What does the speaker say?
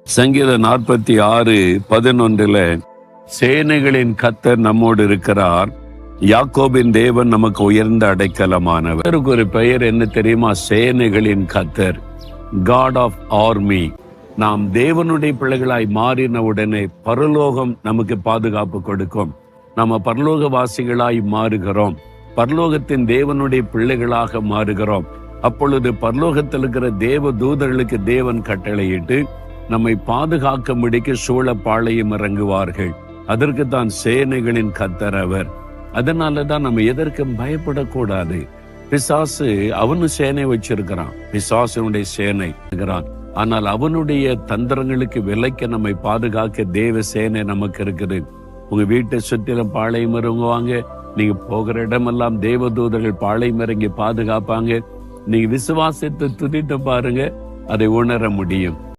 சங்கீதம் 46:11 சேனைகளின் கர்த்தர் நம்மோடு இருக்கிறார், யாக்கோபின் தேவன் நமக்கு உயர்ந்த அடைக்கலமானவர். அவருக்கு ஒரு பெயர் என்ன தெரியுமா? சேனைகளின் கர்த்தர், காட் ஆஃப் ஆர்மி. நாம் தேவனுடைய பிள்ளைகளாய் மாறின உடனே பரலோகம் நமக்கு பாதுகாப்பு கொடுக்கும். நம்ம பரலோகவாசிகளாய் மாறுகிறோம், பரலோகத்தின் தேவனுடைய பிள்ளைகளாக மாறுகிறோம். அப்பொழுது பரலோகத்தில் இருக்கிற தேவ தூதர்களுக்கு தேவன் கட்டளையிட்டு நம்மை பாதுகாக்க முடிக்க சூழப்பாளையம் இறங்குவார்கள். அதற்கு தான் சேனைகளின் கர்த்தர் அவர். அதனாலதான் நம்ம எதற்கும் பயப்படக்கூடாது. பிசாசு அவனு சேனை வச்சிருக்கிறான், பிசாசனுடைய சேனை இருக்கிறான். ஆனால் அவனுடைய தந்திரங்களுக்கு விலைக்கு நம்மை பாதுகாக்க தேவ சேனை நமக்கு இருக்குது. உங்க வீட்டை சுற்றிலும் பாளையம் இறங்குவாங்க. நீங்க போகிற இடமெல்லாம் தேவதூதர்கள் பாளையம் இறங்கி பாதுகாப்பாங்க. நீங்க விசுவாசத்தை துதித்து பாருங்க, அதை உணர முடியும்.